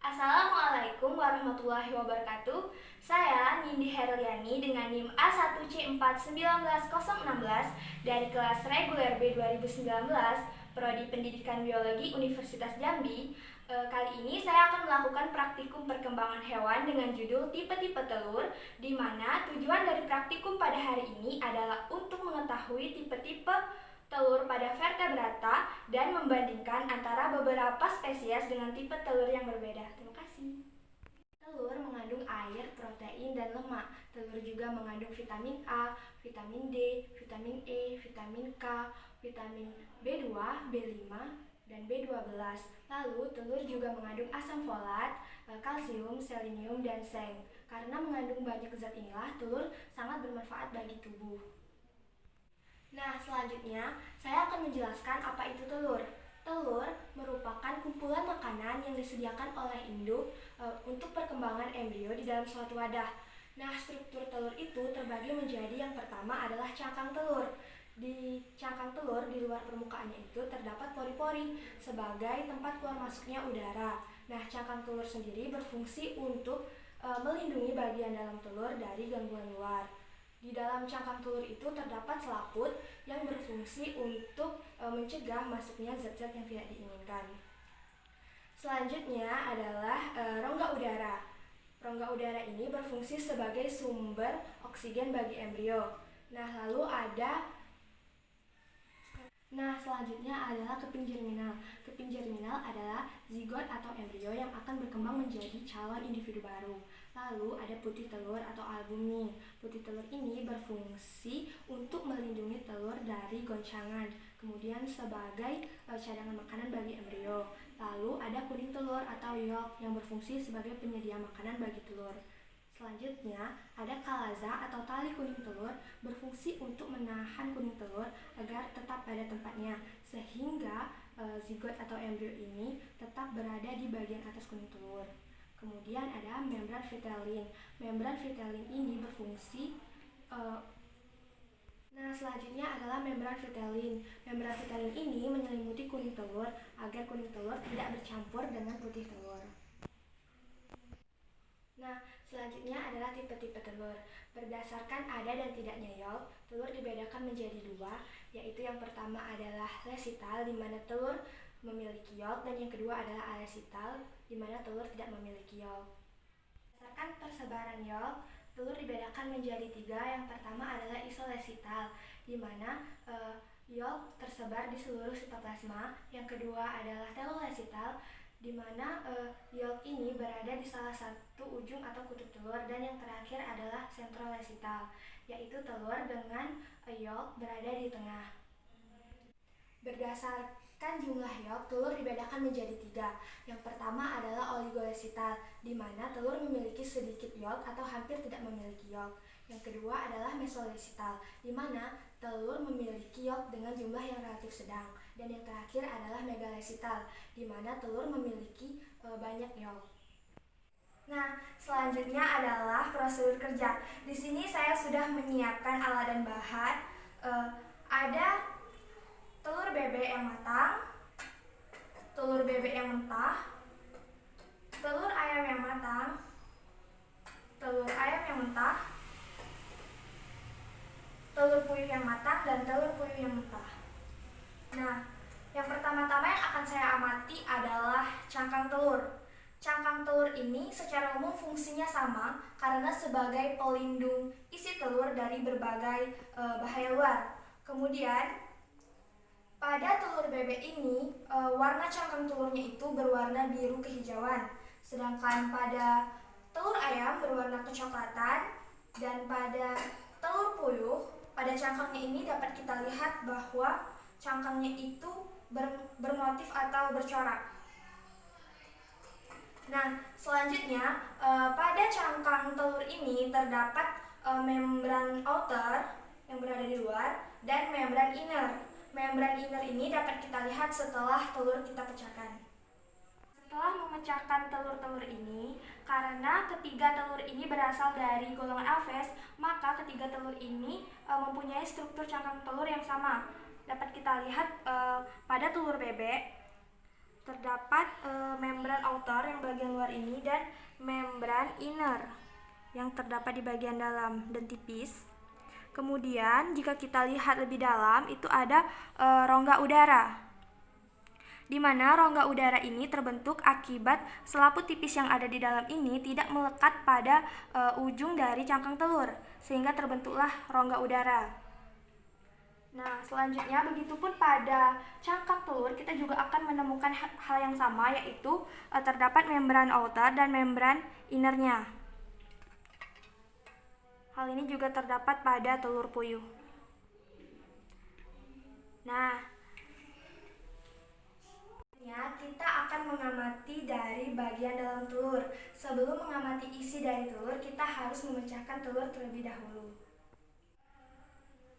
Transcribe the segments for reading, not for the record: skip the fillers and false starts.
Assalamualaikum warahmatullahi wabarakatuh. Saya Nindi Herliani dengan NIM A1C4190016 dari kelas reguler B 2019, Prodi Pendidikan Biologi Universitas Jambi. Kali ini saya akan melakukan praktikum perkembangan hewan dengan judul tipe-tipe telur, di mana tujuan dari praktikum pada hari ini adalah untuk mengetahui tipe-tipe telur pada vertebrata dan membandingkan antara beberapa spesies dengan tipe telur yang berbeda. Terima kasih. Telur mengandung air, protein, dan lemak. Telur juga mengandung vitamin A, vitamin D, vitamin E, vitamin K, vitamin B2, B5, dan B12. Lalu, telur juga mengandung asam folat, kalsium, selenium, dan seng. Karena mengandung banyak zat inilah, telur sangat bermanfaat bagi tubuh. Nah, selanjutnya saya akan menjelaskan apa itu telur. Telur merupakan kumpulan makanan yang disediakan oleh induk untuk perkembangan embrio di dalam suatu wadah. Nah, struktur telur itu terbagi menjadi yang pertama adalah cangkang telur. Di cangkang telur di luar permukaannya itu terdapat pori-pori sebagai tempat keluar masuknya udara. Nah, cangkang telur sendiri berfungsi untuk melindungi bagian dalam telur dari gangguan luar. Di dalam cangkang telur itu terdapat selaput yang berfungsi untuk mencegah masuknya zat-zat yang tidak diinginkan. Selanjutnya adalah rongga udara. Rongga udara ini berfungsi sebagai sumber oksigen bagi embrio. Selanjutnya adalah keping germinal. Keping germinal adalah zigot atau embrio yang akan berkembang menjadi calon individu baru. Lalu ada putih telur atau albumin. Putih telur ini berfungsi untuk melindungi telur dari goncangan, kemudian sebagai cadangan makanan bagi embrio. Lalu ada kuning telur atau yolk yang berfungsi sebagai penyedia makanan bagi telur. Selanjutnya, ada kalaza atau tali kuning telur berfungsi untuk menahan kuning telur agar tetap pada tempatnya, sehingga zigot atau embrio ini tetap berada di bagian atas kuning telur. Kemudian ada membran vitelin. Membran vitelin ini berfungsi selanjutnya adalah membran vitelin. Membran vitelin ini menyelimuti kuning telur agar kuning telur tidak bercampur dengan putih telur. Selanjutnya adalah tipe-tipe telur. Berdasarkan ada dan tidaknya yolk, telur dibedakan menjadi dua, yaitu yang pertama adalah lesital, di mana telur memiliki yolk, dan yang kedua adalah alesital, di mana telur tidak memiliki yolk. Berdasarkan persebaran yolk, telur dibedakan menjadi tiga. Yang pertama adalah isolesital, di mana yolk tersebar di seluruh sitoplasma. Yang kedua adalah telolesital, di mana yolk ini berada di salah satu ujung atau kutub telur, dan yang terakhir adalah sentrolesital, yaitu telur dengan yolk berada di tengah. Berdasarkan jumlah yolk, telur dibedakan menjadi tiga. Yang pertama adalah oligolesital, di mana telur memiliki sedikit yolk atau hampir tidak memiliki yolk. Yang kedua adalah mesolesital, di mana telur memiliki yolk dengan jumlah yang relatif sedang. Dan yang terakhir adalah megalesital, di mana telur memiliki banyak yolk. Nah, selanjutnya adalah prosedur kerja. Di sini saya sudah menyiapkan alat dan bahan. Ada telur bebek yang matang, telur bebek yang mentah, telur ayam yang matang, telur ayam yang mentah, telur puyuh yang matang, dan telur puyuh yang mentah. Nah, yang pertama-tama yang akan saya amati adalah cangkang telur. Cangkang telur ini secara umum fungsinya sama karena sebagai pelindung isi telur dari berbagai bahaya luar. Kemudian, pada telur bebek ini, warna cangkang telurnya itu berwarna biru kehijauan. Sedangkan pada telur ayam berwarna kecoklatan, dan pada telur puyuh, pada cangkangnya ini dapat kita lihat bahwa cangkangnya itu bermotif atau bercorak. Nah, selanjutnya pada cangkang telur ini terdapat membran outer yang berada di luar dan membran inner. Membran inner ini dapat kita lihat setelah telur kita pecahkan. Setelah memecahkan telur-telur ini, karena ketiga telur ini berasal dari golongan Aves, maka ketiga telur ini mempunyai struktur cangkang telur yang sama. Dapat kita lihat pada telur bebek, terdapat membran outer yang bagian luar ini dan membran inner yang terdapat di bagian dalam dan tipis. Kemudian jika kita lihat lebih dalam itu ada rongga udara, di mana rongga udara ini terbentuk akibat selaput tipis yang ada di dalam ini tidak melekat pada ujung dari cangkang telur, sehingga terbentuklah rongga udara. Nah, selanjutnya begitupun pada cangkang telur kita juga akan menemukan hal yang sama, yaitu terdapat membran outer dan membran innernya. Hal ini juga terdapat pada telur puyuh. Nah, kita akan mengamati dari bagian dalam telur. Sebelum mengamati isi dari telur, kita harus memecahkan telur terlebih dahulu.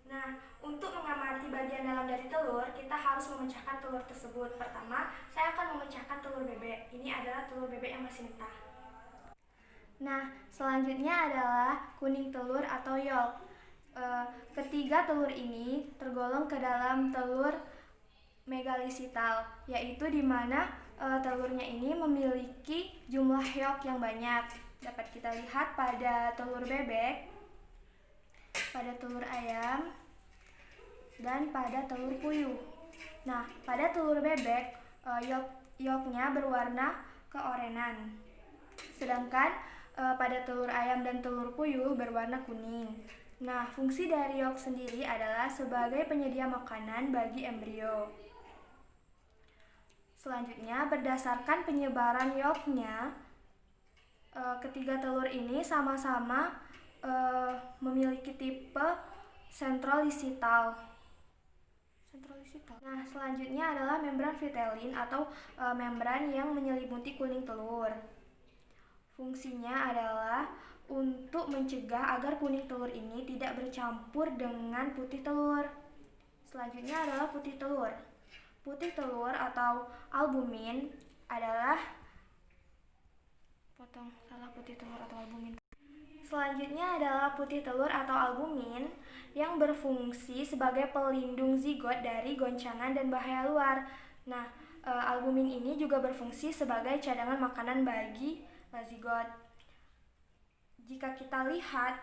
Nah, untuk mengamati bagian dalam dari telur, kita harus memecahkan telur tersebut. Pertama, saya akan memecahkan telur bebek. Ini adalah telur bebek yang masih mentah. Nah, selanjutnya adalah kuning telur atau yolk. Ketiga telur ini tergolong ke dalam telur megalisital, yaitu di mana telurnya ini memiliki jumlah yolk yang banyak. Dapat kita lihat pada telur bebek, pada telur ayam, dan pada telur puyuh. Nah, pada telur bebek yolknya berwarna keorenan, sedangkan pada telur ayam dan telur puyuh berwarna kuning. Nah, fungsi dari yolk sendiri adalah sebagai penyedia makanan bagi embrio. Selanjutnya, berdasarkan penyebaran yolknya, ketiga telur ini sama-sama memiliki tipe centrolicital. Nah, selanjutnya adalah membran vitellin atau membran yang menyelimuti kuning telur. Fungsinya adalah untuk mencegah agar kuning telur ini tidak bercampur dengan putih telur. Selanjutnya adalah putih telur. Putih telur atau albumin adalah Selanjutnya adalah putih telur atau albumin yang berfungsi sebagai pelindung zigot dari goncangan dan bahaya luar. Nah, albumin ini juga berfungsi sebagai cadangan makanan bagi zigot. Jika kita lihat,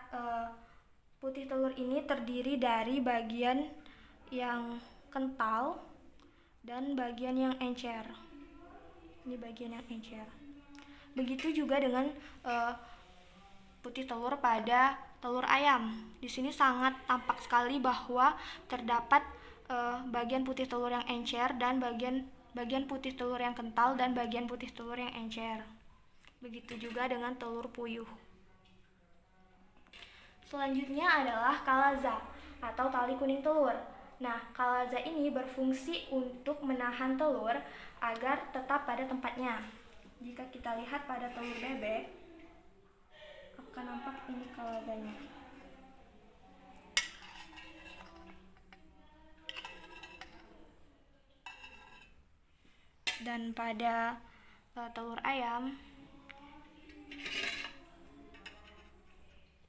putih telur ini terdiri dari bagian yang kental dan bagian yang encer. Ini bagian yang encer. Begitu juga dengan putih telur pada telur ayam. Di sini sangat tampak sekali bahwa terdapat bagian putih telur yang encer dan bagian putih telur yang kental dan bagian putih telur yang encer. Begitu juga dengan telur puyuh. Selanjutnya adalah kalaza atau tali kuning telur. Nah, kalaza ini berfungsi untuk menahan telur agar tetap pada tempatnya. Jika kita lihat pada telur bebek, akan nampak ini kalazanya. Dan pada telur ayam,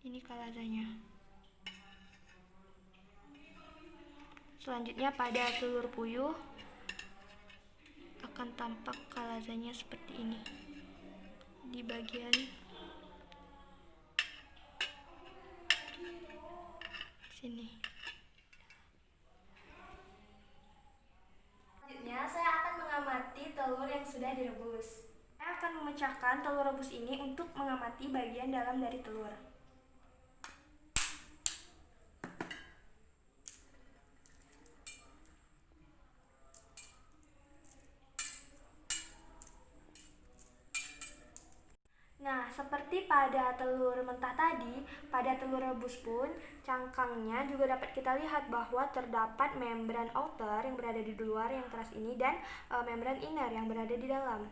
ini kalazanya. Selanjutnya pada telur puyuh akan tampak kalazanya seperti ini di bagian sini. Selanjutnya saya akan mengamati telur yang sudah direbus. Saya akan memecahkan telur rebus ini untuk mengamati bagian dalam dari telur. Nah, seperti pada telur mentah tadi, pada telur rebus pun cangkangnya juga dapat kita lihat bahwa terdapat membran outer yang berada di luar yang keras ini dan membran inner yang berada di dalam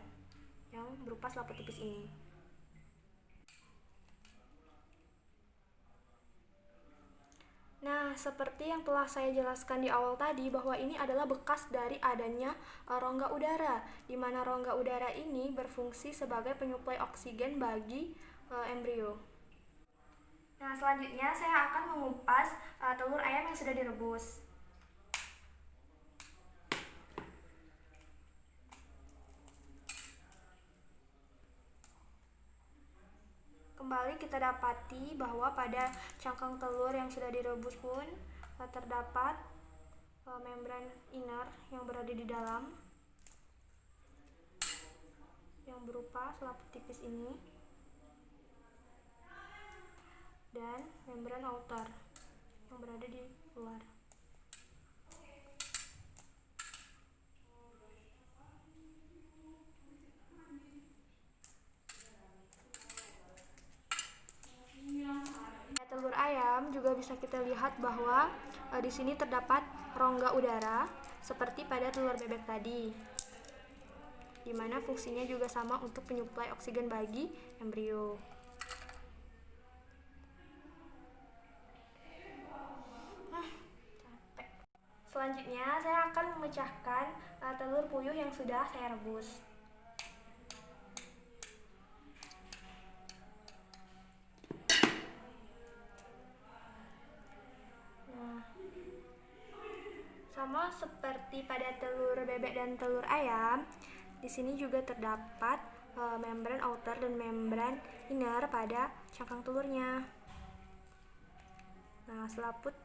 yang berupa selaput tipis ini. Nah, seperti yang telah saya jelaskan di awal tadi bahwa ini adalah bekas dari adanya rongga udara, di mana rongga udara ini berfungsi sebagai penyuplai oksigen bagi embrio. Nah, selanjutnya saya akan mengupas telur ayam yang sudah direbus. Kembali kita dapati bahwa pada cangkang telur yang sudah direbus pun terdapat membran inner yang berada di dalam yang berupa selaput tipis ini dan membran outer yang berada di luar. Telur ayam juga bisa kita lihat bahwa di sini terdapat rongga udara seperti pada telur bebek tadi, di mana fungsinya juga sama untuk penyuplai oksigen bagi embrio. Selanjutnya saya akan memecahkan telur puyuh yang sudah saya rebus. Sama seperti pada telur bebek dan telur ayam, di sini juga terdapat membran outer dan membran inner pada cangkang telurnya. Nah, selaput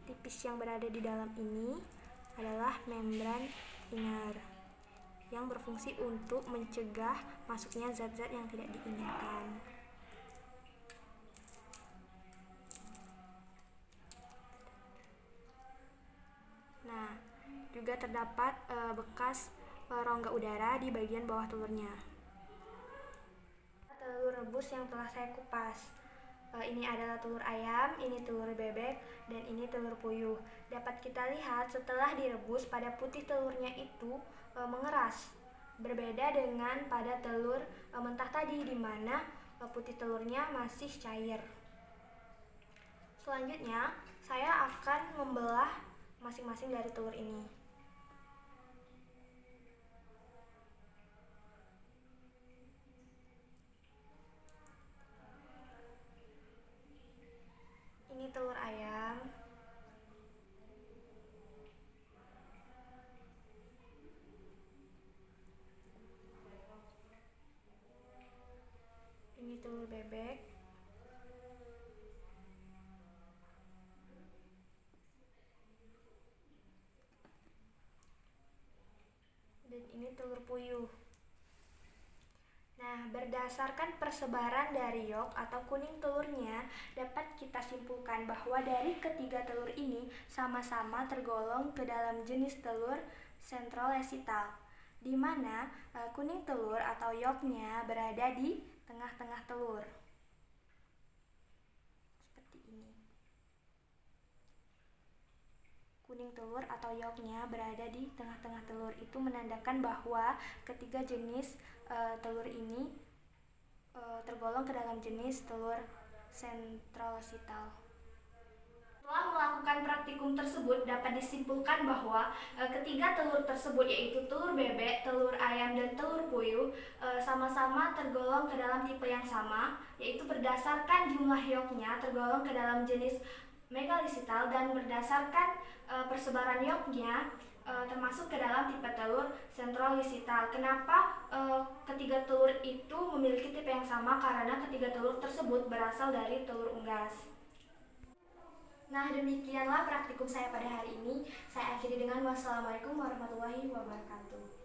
tipis yang berada di dalam ini adalah membran inner yang berfungsi untuk mencegah masuknya zat-zat yang tidak diinginkan. Nah, juga terdapat bekas rongga udara di bagian bawah telurnya. Telur rebus yang telah saya kupas. Ini adalah telur ayam, ini telur bebek, dan ini telur puyuh. Dapat kita lihat setelah direbus pada putih telurnya itu mengeras. Berbeda dengan pada telur mentah tadi di mana putih telurnya masih cair. Selanjutnya, saya akan membelah masing-masing dari telur ini. Ini telur ayam. Ini telur bebek. Dan ini telur puyuh. Nah, berdasarkan persebaran dari yolk atau kuning telurnya, dapat kita simpulkan bahwa dari ketiga telur ini sama-sama tergolong ke dalam jenis telur centrolecital, di mana kuning telur atau yolknya berada di tengah-tengah telur. Seperti ini. Kuning telur atau yolknya berada di tengah-tengah telur, itu menandakan bahwa ketiga jenis telur ini tergolong ke dalam jenis telur centrolecital. Setelah melakukan praktikum tersebut, dapat disimpulkan bahwa ketiga telur tersebut, yaitu telur bebek, telur ayam, dan telur puyuh, sama-sama tergolong ke dalam tipe yang sama, yaitu berdasarkan jumlah yolknya tergolong ke dalam jenis megalicital, dan berdasarkan persebaran yolknya termasuk ke dalam tipe telur centrolicital. Kenapa ketiga telur itu memiliki tipe yang sama? Karena ketiga telur tersebut berasal dari telur unggas. Nah, demikianlah praktikum saya pada hari ini. Saya akhiri dengan wassalamualaikum warahmatullahi wabarakatuh.